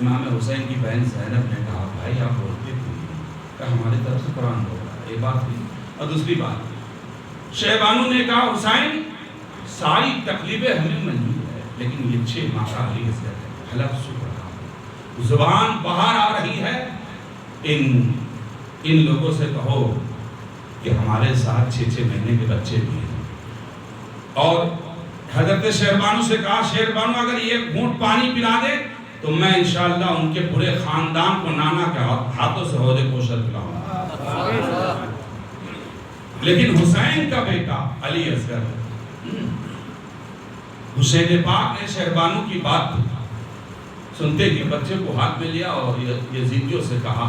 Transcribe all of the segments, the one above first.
امام حسین کی بہن زینب نے کہا بھائی آپ بولتے تھے کہ ہماری طرف سے قرآن بول رہا ہے، یہ بات ہوئی۔ اور دوسری بات شہبانو نے کہا حسین ساری تکلیفیں ہمیں منظور ہے لیکن یہ 6 ماہ کا علی اصغر ہے، حلف سن رہا، زبان باہر آ رہی ہے، ان لوگوں سے کہو کہ ہمارے ساتھ 6 مہینے کے بچے بھی ہیں۔ اور حضرت شہبانو سے کہا شہبانو اگر یہ گھونٹ پانی پلا دے تو میں انشاءاللہ ان کے پورے خاندان کو نانا کے ہاتھوں سے حوض کوثر پلاؤں گا۔ لیکن حسین کا بیٹا علی اصغر، حسین پاک نے شہبانو کی بات سنتے ہی بچے کو ہاتھ میں لیا اور یزیدیوں سے کہا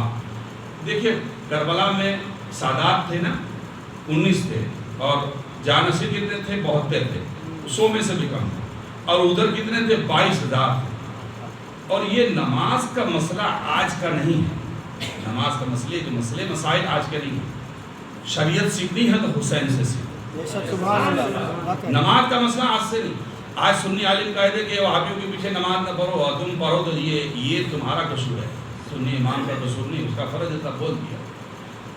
دیکھیں کربلا میں سادات تھے نا 19 تھے اور جانشین کتنے تھے 72 تھے، 100 میں سے بھی کم تھے، اور ادھر کتنے تھے 22,000 تھے۔ اور یہ نماز کا مسئلہ آج کا نہیں ہے، نماز کا مسئلے مسائل آج کے نہیں ہیں، شریعت سیکھنی ہے تو حسین سے سیکھو، نماز کا مسئلہ آج سے نہیں۔ آج سنی عالم کہہ دے کہ وہابیوں کے پیچھے نماز نہ پڑھو اور تم پڑھو تو یہ تمہارا قصور ہے، سنی امام کا قصور نہیں، اس کا فرض ہے، بول دیا۔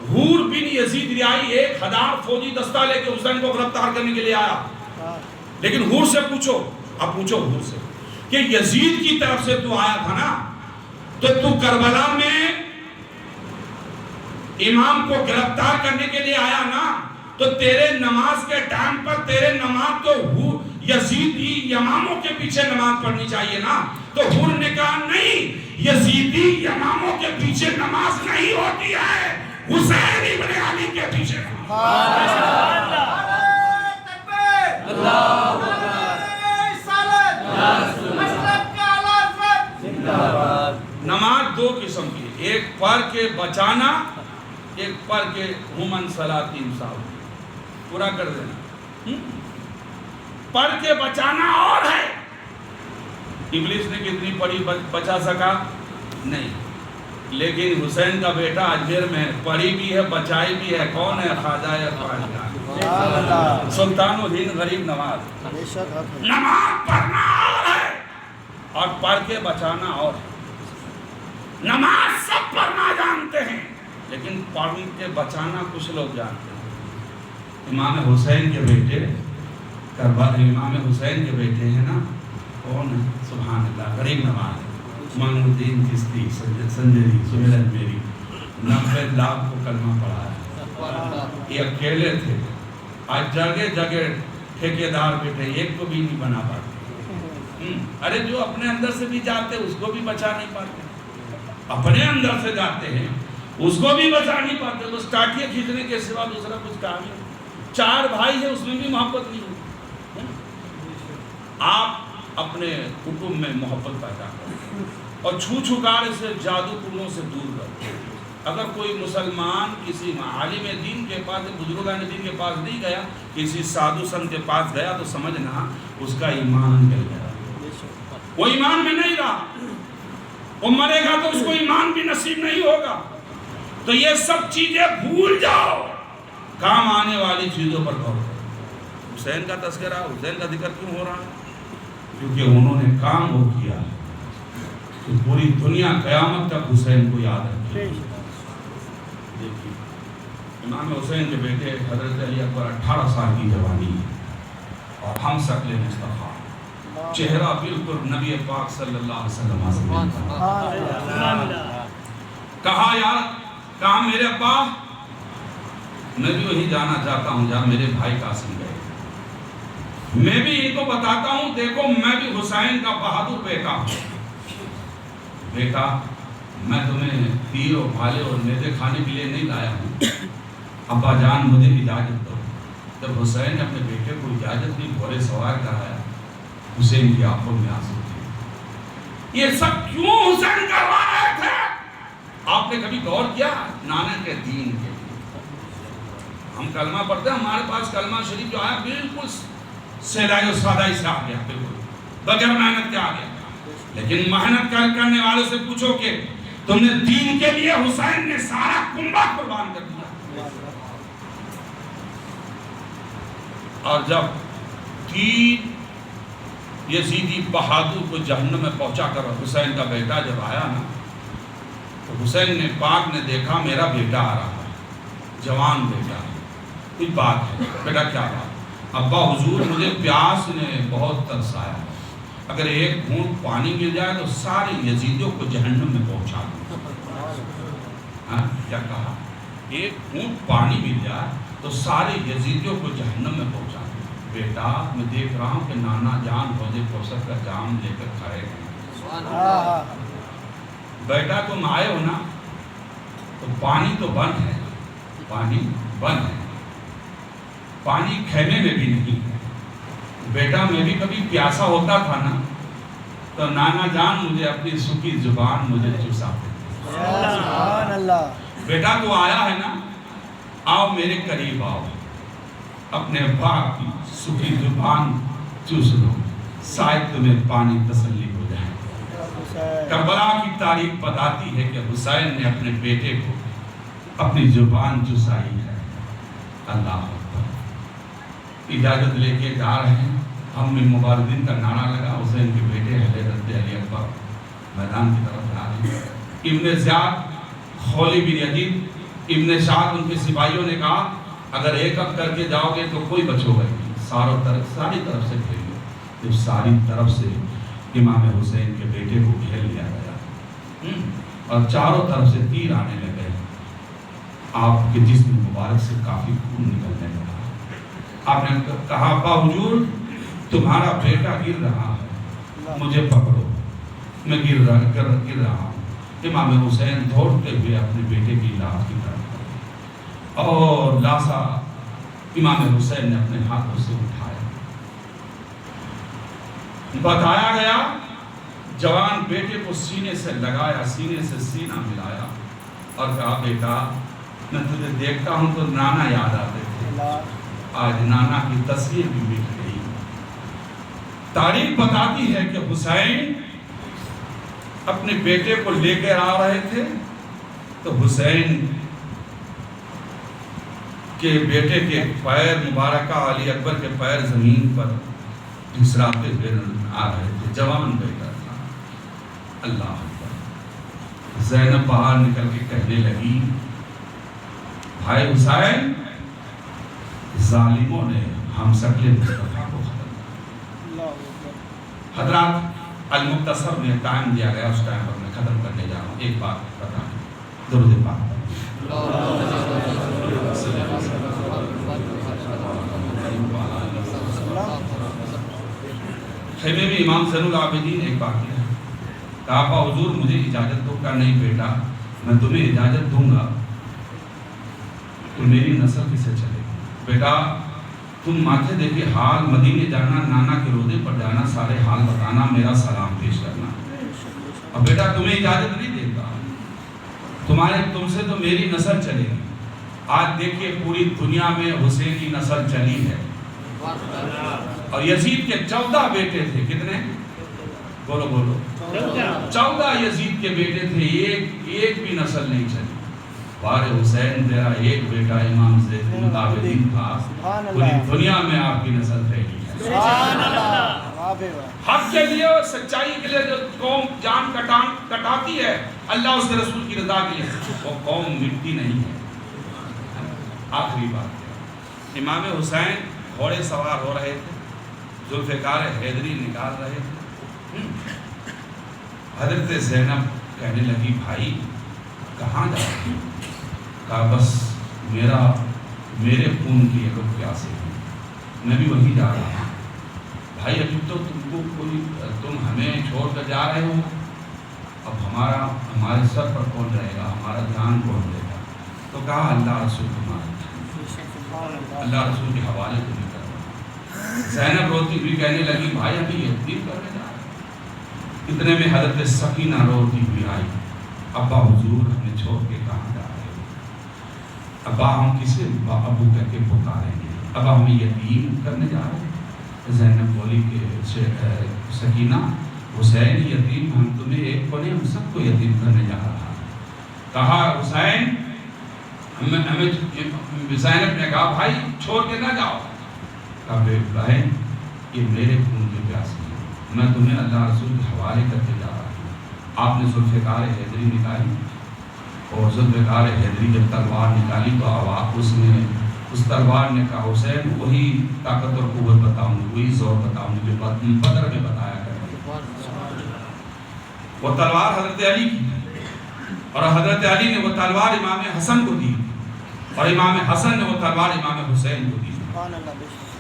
حور بن یزید ریائی 1000 فوجی دستہ لے کے حسین کو گرفتار کرنے کے لیے آیا، لیکن حور سے پوچھو، اب پوچھو حور سے کہ یزید کی طرف سے تو آیا تھا نا تو کربلا میں امام کو گرفتار کرنے کے لیے آیا نا تو تیرے نماز کے ٹائم پر تیرے نماز تو یزیدی اماموں کے پیچھے نماز پڑھنی چاہیے نا۔ تو حور نے کہا نہیں، یزیدی اماموں کے پیچھے نماز نہیں ہوتی ہے، حسین ابن علی کے پیچھے۔ نماز 2 قسم کی، ایک پڑھ کے بچانا، ایک پڑھ کے ہمن صلاتین صاحب پورا کر دینا۔ پڑھ کے بچانا اور ہے، ابلیس نے کتنی پڑھی بچا سکا نہیں، لیکن حسین کا بیٹا اجمیر میں پڑھی بھی ہے بچائی بھی ہے، کون ہے؟ خواجہ خواجہ سلطان الہند غریب نواز۔ نماز پڑھنا اور ہے اور پڑھ کے بچانا اور ہے۔ نماز سب پڑھنا جانتے ہیں لیکن پڑھ کے بچانا کچھ لوگ جانتے ہیں۔ امام حسین کے بیٹے امام حسین کے بیٹے ہیں نا، کون ہے؟ سبحان اللہ، غریب نواز، معین الدین چشتی، سنجری، سہیل اجمیری، 90 لاکھ کو کلمہ پڑھا ہے، یہ اکیلے تھے۔ آج جگہ جگہ ٹھیکیدار بیٹھے، ایک کو بھی نہیں بنا پاتے۔ ارے جو اپنے اندر سے بھی جاتے اس کو بھی بچا نہیں پاتے، اپنے اندر سے جاتے ہیں اس کو بھی بچا نہیں پاتے، بس ٹاٹیاں کھینچنے کے سوا دوسرا کچھ کام نہیں۔ 4 بھائی ہیں اس میں بھی محبت نہیں ہوتی۔ آپ اپنے کٹمب میں محبت پیدا کریں اور چھوچھکار سے جادو ٹونوں سے دور رکھیں۔ اگر کوئی مسلمان کسی عالم دین کے پاس، بزرگان دین کے پاس نہیں گیا، کسی سادھو سنت کے پاس گیا تو سمجھنا اس کا ایمان نکل گیا، وہ ایمان میں نہیں رہا، وہ مرے گا تو اس کو ایمان بھی نصیب نہیں ہوگا۔ تو یہ سب چیزیں بھول جاؤ، کام آنے والی چیزوں پر غور کرو۔ حسین کا تذکرہ، حسین کا ذکر کیوں ہو رہا ہے؟ کیونکہ انہوں نے کام وہ کیا تو پوری دنیا قیامت تک حسین کو یاد رکھے۔ دیکھیے امام حسین کے بیٹے حضرت علی اکبر 18 سال کی جوانی ہے اور ہم شکل مصطفیٰ، چہرہ بالکل نبی پاک صلی اللہ علیہ وسلم۔ کہا یار، کہا میرے ابا میں بھی وہی جانا چاہتا ہوں جہاں میرے بھائی قاسم گئے، میں بھی ان کو بتاتا ہوں دیکھو میں بھی حسین کا بہادر بیٹا ہوں۔ بیٹا میں تمہیں تیر اور بھالے اور میوے کھانے کے لیے نہیں لایا ہوں، ابا جان مجھے اجازت دو۔ جب حسین نے اپنے بیٹے کو اجازت دی، گھوڑے سوار کرایا، حسین کی آنکھوں میں آنسو تھے۔ یہ سب کیوں حسین کروا رہے تھے؟ آپ نے کبھی غور کیا؟ نانا کے دین کے لیے ہم کلمہ پڑھتے ہیں، ہمارے پاس کلمہ شریف جو آیا بالکل سہلائی و سادائی سے آ گیا، بالکل بغیر محنت کے آ گیا۔ لیکن محنت کرنے والوں سے پوچھو کہ تم نے دین کے لیے، حسین نے سارا کنبہ قربان کر دیا۔ اور جب دین یزیدی بہادر کو جہنم میں پہنچا کر حسین کا بیٹا جب آیا نا تو حسین نے پاک نے دیکھا میرا بیٹا آ رہا ہے، جوان بیٹا، کوئی بات ہے بیٹا، کیا بات؟ ابا حضور مجھے پیاس نے بہت ترسایا، اگر ایک گھونٹ پانی مل جائے تو سارے یزیدیوں کو جہنم میں پہنچا دوں۔ ہاں کیا کہا؟ ایک گھونٹ پانی مل جائے تو سارے یزیدیوں کو جہنم میں پہنچا دوں۔ بیٹا میں دیکھ رہا ہوں کہ نانا جان حوض کوثر کا جام لے کر کھڑے ہیں، بیٹا تم آئے ہو نا تو پانی تو بند ہے، پانی بند ہے، پانی خیمے میں بھی نہیں ہے۔ بیٹا میں بھی کبھی پیاسا ہوتا تھا نا تو نانا جان مجھے اپنی سوکھی زبان مجھے چوساتے تھے۔ بیٹا تو آیا ہے نا، آؤ میرے قریب آؤ، اپنے باپ کی سوکھی زبان چوس لو، شاید تمہیں پانی تسلی ہو جائے۔ کربلا کی تاریخ بتاتی ہے کہ حسین نے اپنے بیٹے کو اپنی زبان چسائی ہے۔ اللہ اکبر۔ اجازت لے کے جا رہے ہیں، ہم میں مبارکین کا نعرہ لگا، حسین کے بیٹے حضرت علی اکبر میدان کی طرف جا رہے ہیں۔ ابن زیاد، خولی بن یزید، ابن شاعد ان کے سپاہیوں نے کہا اگر ایک اب کر کے جاؤ گے تو کوئی بچو گا نہیں، ساری طرف سے گھیر لو۔ جب ساری طرف سے امام حسین کے بیٹے کو گھیر لیا گیا اور چاروں طرف سے تیر آنے لگے، آپ کے جسم مبارک سے کافی خون نکلنے لگا۔ آپ نے کہا ابا حضور تمہارا بیٹا گر رہا ہے، مجھے پکڑو، میں گر رہا ہوں۔ امام حسین دوڑتے ہوئے اپنے بیٹے کی لاش کی طرف اور لاشا امام حسین نے اپنے ہاتھوں سے اٹھایا۔ بتایا گیا جوان بیٹے کو سینے سے لگایا، سینے سے سینہ ملایا اور کہا بیٹا میں تجھے دیکھتا ہوں تو نانا یاد آتے تھے، آج نانا کی تصویر بھی مٹ گئی۔ تاریخ بتاتی ہے کہ حسین اپنے بیٹے کو لے کر آ رہے تھے تو حسین کے بیٹے کے پیر مبارکہ علی اکبر کے پیر زمین پر پھسلاتے ہوئے آ رہے تھے، جوان بیٹا تھا۔ اللہ اکبر۔ زینب باہر نکل کے کہنے لگی بھائی حسین ظالموں نے ہم شکل مصطفیٰ کو ختم کیا۔ حضرات المختصر میں ٹائم دیا گیا، اس ٹائم پر میں ختم کرنے جا رہا ہوں۔ ایک بات بتا دوں، درود پاک خیمے میں امام زین العابدین ایک بات کیا، کہا ابا حضور مجھے اجازت دو، کہا نہیں بیٹا میں تمہیں اجازت دوں گا تو میری نسل کسے چلے گی؟ بیٹا تم ماتھے دے کے حال مدینے جانا، نانا کے روضے پر جانا، سارے حال بتانا، میرا سلام پیش کرنا۔ اور بیٹا تمہیں اجازت نہیں دیتا، تم سے تو میری نسل چلے گی۔ آج دیکھیے پوری دنیا میں حسین کی نسل چلی ہے، اور یزید کے 14 بیٹے تھے، کتنے؟ بولو بولو، 14 یزید کے بیٹے تھے، ایک بھی نسل نہیں چلی۔ بار حسین تیرا ایک بیٹا امام زین العابدین تھا، پوری دنیا میں آپ کی نسل پھیلی ہے۔ حق کے لیے اور سچائی کے لیے جو قوم جان کٹاتی ہے اللہ اس کے رسول کی رضا کے لیے، وہ قوم مٹتی نہیں ہے۔ آخری بات، امام حسین گھوڑے سوار ہو رہے تھے، ذوالفقار حیدری نکال رہے تھے۔ حضرت زینب کہنے لگی بھائی کہاں جا رہے ہیں؟ کہا بس میرے خون کی ایک پیاسے ہیں، میں بھی وہیں جا رہا ہوں۔ بھائی ابھی تو تم ہمیں چھوڑ کر جا رہے ہو، اب ہمارے سر پر کون رہے گا، ہمارا جان کون دے گا؟ تو کہا اللہ رسول تمہارا، اللہ رسول کے حوالے تمہیں کرنا۔ زینب روتی ہوئی کہنے لگی بھائی ابھی یتیم کرنے جا رہے ہیں۔ اتنے میں حضرت سکینہ روتی ہوئی آئی، ابا حضور ہمیں چھوڑ کے کہاں جا رہے ہو؟ ابا ہم کسے ابو کہہ کے پکاریں گے؟ ابا ہمیں یتیم کرنے جا رہے ہیں؟ زینب بولی کہ سکینہ حسین یتیم، ہم تمہیں ایک کو نہیں ہم سب کو یتیم کرنے جا رہا۔ کہا حسین زینب نے کہا بھائی چھوڑ کے نہ جاؤ۔ کہا بہن یہ میرے خون کے پیاسے ہیں، میں تمہیں اللہ رسول کے حوالے کر کے جا رہا ہوں۔ آپ نے ذوالفقار حیدری نکالی، اور ذوالفقار حیدری جب تلوار نکالی تو آواز اس تلوار نے کہا حسین وہی طاقت اور قوت بتاؤں گی، وہی زور بتاؤں گی جو بدر میں بتایا کرتے۔ وہ تلوار حضرت علی کی، اور حضرت علی نے وہ تلوار امام حسن کو دی، اور امام حسن نے وہ تلوار امام حسین کو دی۔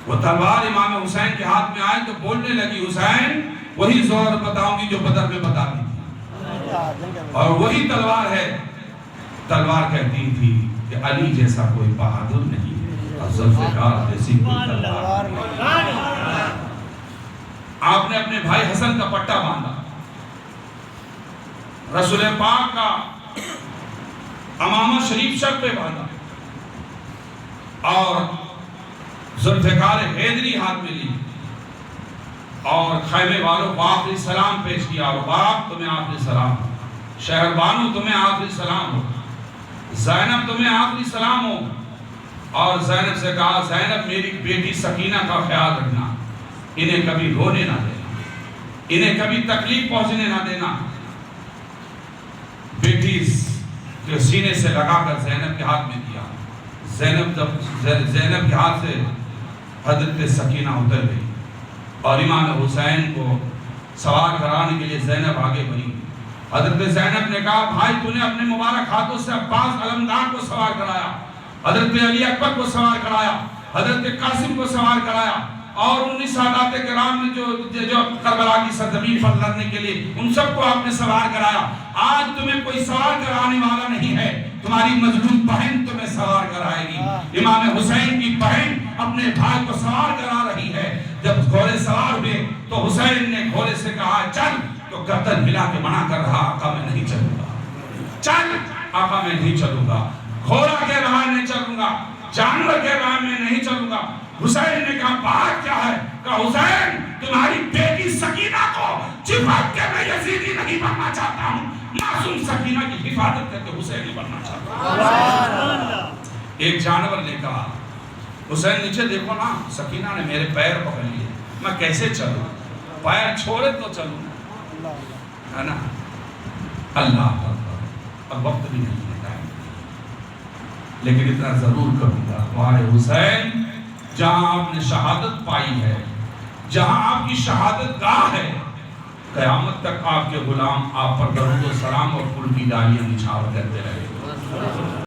وہ تلوار امام حسین کے ہاتھ میں آئی تو بولنے لگی حسین وہی زور بتاؤں گی جو بدر میں بتاتی تھی، اور وہی تلوار ہے۔ تلوار کہتی تھی کہ علی جیسا کوئی بہادر نہیں، اور ذوالفقار جیسی کوئی تلوار نہیں۔ آپ نے اپنے بھائی حسن کا پٹا باندھا، رسول پاک کا امامہ شریف شر پہ باندھا، اور ذوالفقار حیدری ہاتھ میں لی، اور خیمے والوں کو آخری سلام پیش کیا، اور باپ تمہیں آخری سلام ہو، شہر بانو تمہیں آخری سلام ہو، زینب تمہیں آخری سلام ہو۔ اور زینب سے کہا زینب میری بیٹی سکینہ کا خیال رکھنا، انہیں کبھی رونے نہ دینا، انہیں کبھی تکلیف پہنچنے نہ دینا۔ بیٹی کے سینے سے لگا کر زینب کے ہاتھ میں دیا۔ زینب کے ہاتھ سے حضرت سکینہ اتر گئی، اور امام حسین کو سوار کرانے کے لیے زینب آگے بڑھی۔ حضرت زینب نے کہا بھائی تو نے اپنے مبارک ہاتھوں سے عباس علمدار کو سوار کرایا، حضرت علی اکبر کو سوار کرایا، حضرت قاسم کو سوار کرایا، اور 19 سادات کرام نے جو کربلا کی سرزمین پر لڑنے کے لیے ان سب کو آپ نے سوار کرایا۔ آج تمہیں کوئی سوار کرانے والا نہیں ہے، تمہاری مظلوم بہن تمہیں سوار کرائے گی۔ امام حسین کی بہن اپنے بھائی کو سوار کرا رہی ہے۔ جب گھوڑے سوار ہوئے تو حسین نے گھوڑے سے کہا چل، تو گردن ہلا کے منع کر رہا آقا میں نہیں چلوں گا، چل آقا میں نہیں چلوں گا، گھوڑا کے راہ نہیں چلوں گا، جانور کے راہ میں نہیں چلوں گا۔ حسین نے کہا بات کیا ہے؟ کہا حسین تمہاری بیٹی سکینہ کو چپک کے میں یزیدی نہیں بننا چاہتا ہوں، معصوم سکینہ کی حفاظت کر کے حسین نہیں بننا چاہتا ہوں۔ ایک جانور نے کہا حسین نیچے دیکھو نا، سکینہ نے میرے پیر پکڑ لیے، میں کیسے چلوں؟ پیر چھوڑے تو چلوں، ہے نا؟ اللہ اب وقت بھی نہیں ہے، لیکن اتنا ضرور کروں گا ہمارے حسین جہاں آپ نے شہادت پائی ہے، جہاں آپ کی شہادت گاہ ہے، قیامت تک آپ کے غلام آپ پر درود و سلام اور پھول کی ڈالیاں نچھاور کرتے رہے۔